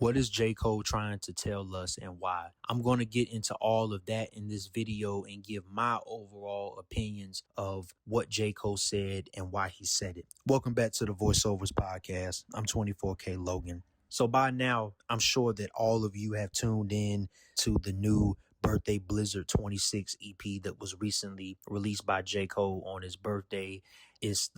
What is J. Cole trying to tell us and why? I'm going to get into all of that in this video and give my overall opinions of what J. Cole said and why he said it. Welcome back to the Voiceovers Podcast. I'm 24K Logan. So by now, I'm sure that all of you have tuned in to the new Birthday Blizzard 26 EP that was recently released by J. Cole on his birthday. It's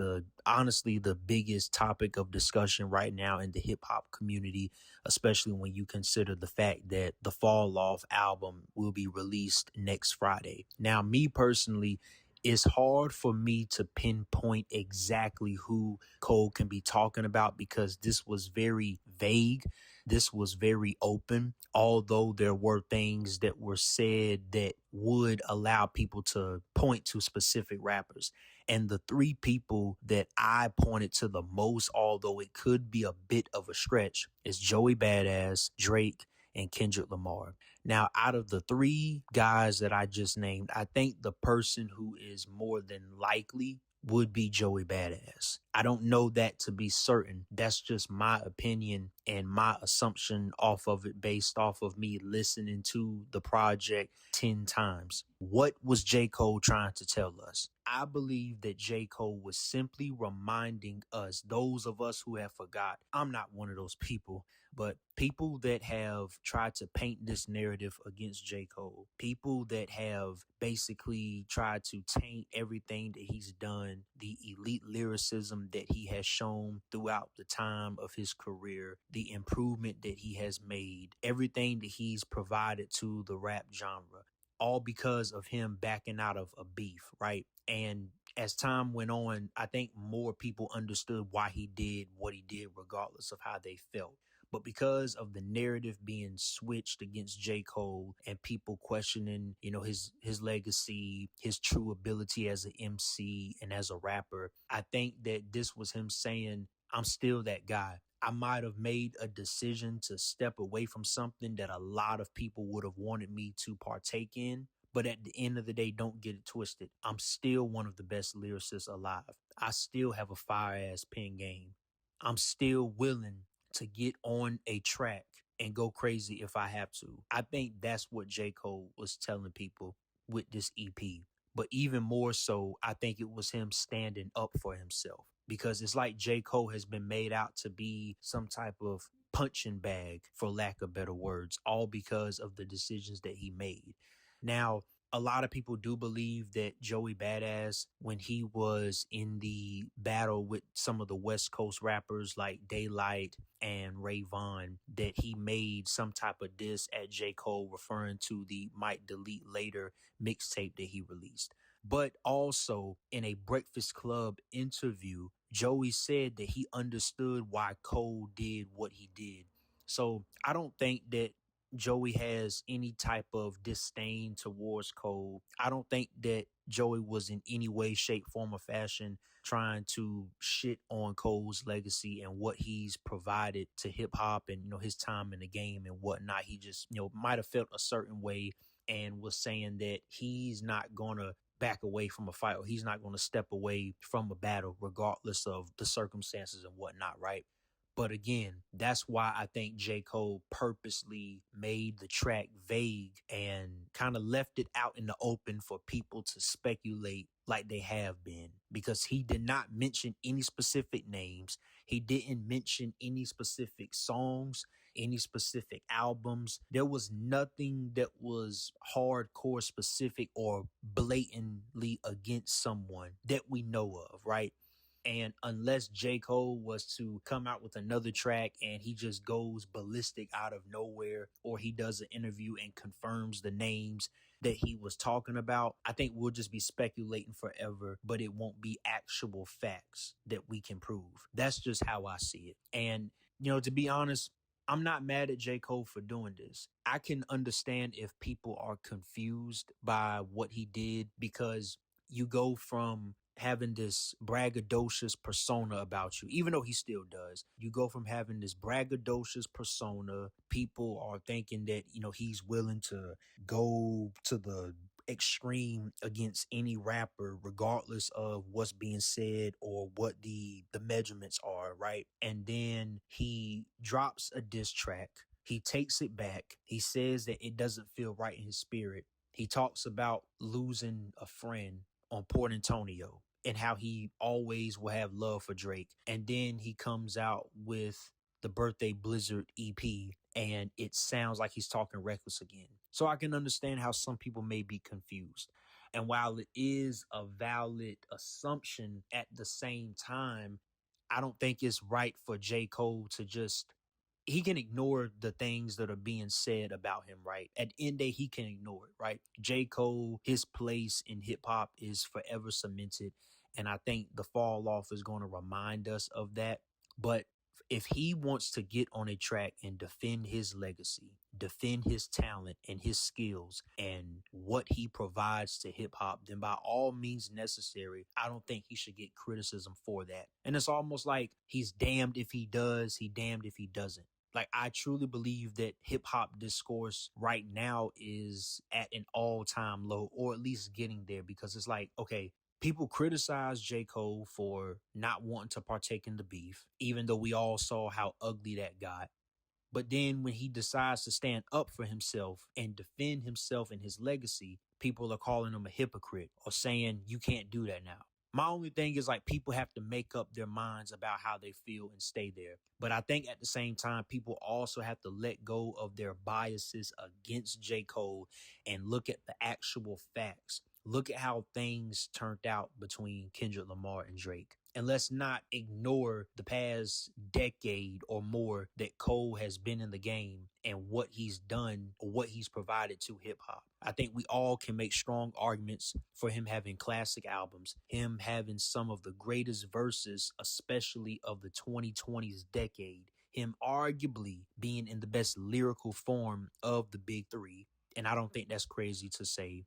honestly the biggest topic of discussion right now in the hip hop community, especially when you consider the fact that the Fall Off album will be released next Friday. Now, me personally, it's hard for me to pinpoint exactly who Cole can be talking about because this was very vague. This was very open, although there were things that were said that would allow people to point to specific rappers. And the three people that I pointed to the most, although it could be a bit of a stretch, is Joey Badass, Drake, and Kendrick Lamar. Now, out of the three guys that I just named, I think the person who is more than likely would be Joey Badass. I don't know that to be certain. That's just my opinion and my assumption off of it based off of me listening to the project 10 times. What was J. Cole trying to tell us? I believe that J. Cole was simply reminding us, those of us who have forgot. I'm not one of those people, but people that have tried to paint this narrative against J. Cole, people that have basically tried to taint everything that he's done, the elite lyricism that he has shown throughout the time of his career, the improvement that he has made, everything that he's provided to the rap genre, all because of him backing out of a beef, right? And as time went on, I think more people understood why he did what he did, regardless of how they felt. But because of the narrative being switched against J. Cole and people questioning, his legacy, his true ability as an MC and as a rapper, I think that this was him saying, I'm still that guy. I might have made a decision to step away from something that a lot of people would have wanted me to partake in. But at the end of the day, don't get it twisted. I'm still one of the best lyricists alive. I still have a fire-ass pen game. I'm still willing to get on a track and go crazy if I have to. I think that's what J. Cole was telling people with this EP. But even more so, I think it was him standing up for himself. Because it's like J. Cole has been made out to be some type of punching bag, for lack of better words, all because of the decisions that he made. Now, a lot of people do believe that Joey Badass, when he was in the battle with some of the West Coast rappers like Daylight and Ray Vaughn, that he made some type of diss at J. Cole referring to the Might Delete Later mixtape that he released. But also in a Breakfast Club interview, Joey said that he understood why Cole did what he did. So I don't think that Joey has any type of disdain towards Cole. I don't think that Joey was in any way, shape, form, or fashion trying to shit on Cole's legacy and what he's provided to hip hop and, his time in the game and whatnot. He just, might have felt a certain way and was saying that he's not going to back away from a fight or he's not going to step away from a battle regardless of the circumstances and whatnot, right? But again, that's why I think J. Cole purposely made the track vague and kind of left it out in the open for people to speculate like they have been, because he did not mention any specific names. He didn't mention any specific songs, any specific albums. There was nothing that was hardcore specific or blatantly against someone that we know of, right? And unless J. Cole was to come out with another track and he just goes ballistic out of nowhere, or he does an interview and confirms the names that he was talking about, I think we'll just be speculating forever, but it won't be actual facts that we can prove. That's just how I see it. And, to be honest, I'm not mad at J. Cole for doing this. I can understand if people are confused by what he did, because you go from having this braggadocious persona about you, even though he still does. You go from having this braggadocious persona. People are thinking that, he's willing to go to the extreme against any rapper, regardless of what's being said or what the measurements are, right? And then he drops a diss track He takes it back. He says that it doesn't feel right in his spirit. He talks about losing a friend on Port Antonio and how he always will have love for Drake. And then he comes out with the Birthday Blizzard EP, and it sounds like he's talking reckless again. So I can understand how some people may be confused. And while it is a valid assumption, at the same time, I don't think it's right for J. Cole to just, he can ignore the things that are being said about him, right? At the end of the day, he can ignore it, right? J. Cole, his place in hip hop is forever cemented. And I think the fall off is going to remind us of that. But if he wants to get on a track and defend his legacy, defend his talent and his skills and what he provides to hip hop, then by all means necessary, I don't think he should get criticism for that. And it's almost like he's damned if he does, he damned if he doesn't. Like, I truly believe that hip hop discourse right now is at an all-time low, or at least getting there, because it's like, okay, people criticize J. Cole for not wanting to partake in the beef, even though we all saw how ugly that got. But then when he decides to stand up for himself and defend himself and his legacy, people are calling him a hypocrite or saying you can't do that now. My only thing is, like, people have to make up their minds about how they feel and stay there. But I think at the same time, people also have to let go of their biases against J. Cole and look at the actual facts. Look at how things turned out between Kendrick Lamar and Drake. And let's not ignore the past decade or more that Cole has been in the game and what he's done or what he's provided to hip hop. I think we all can make strong arguments for him having classic albums, him having some of the greatest verses, especially of the 2020s decade, him arguably being in the best lyrical form of the big three. And I don't think that's crazy to say.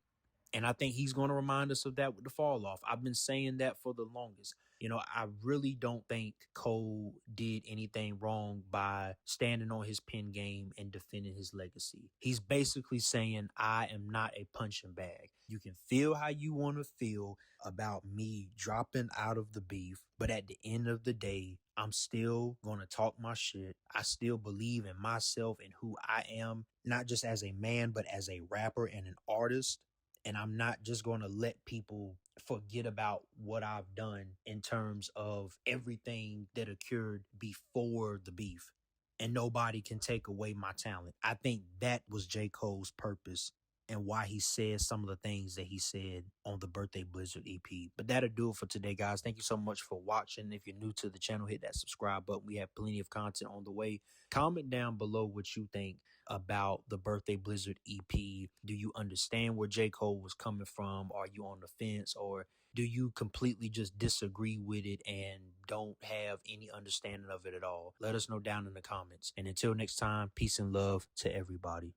And I think he's going to remind us of that with the fall off. I've been saying that for the longest. You know, I really don't think Cole did anything wrong by standing on his pen game and defending his legacy. He's basically saying, I am not a punching bag. You can feel how you want to feel about me dropping out of the beef, but at the end of the day, I'm still going to talk my shit. I still believe in myself and who I am, not just as a man, but as a rapper and an artist. And I'm not just going to let people forget about what I've done in terms of everything that occurred before the beef. And nobody can take away my talent. I think that was J. Cole's purpose and why he said some of the things that he said on the Birthday Blizzard EP. But that'll do it for today, guys. Thank you so much for watching. If you're new to the channel, hit that subscribe button. We have plenty of content on the way. Comment down below what you think about the Birthday Blizzard EP. Do you understand where J. Cole was coming from? Are you on the fence? Or do you completely just disagree with it and don't have any understanding of it at all? Let us know down in the comments. And until next time, peace and love to everybody.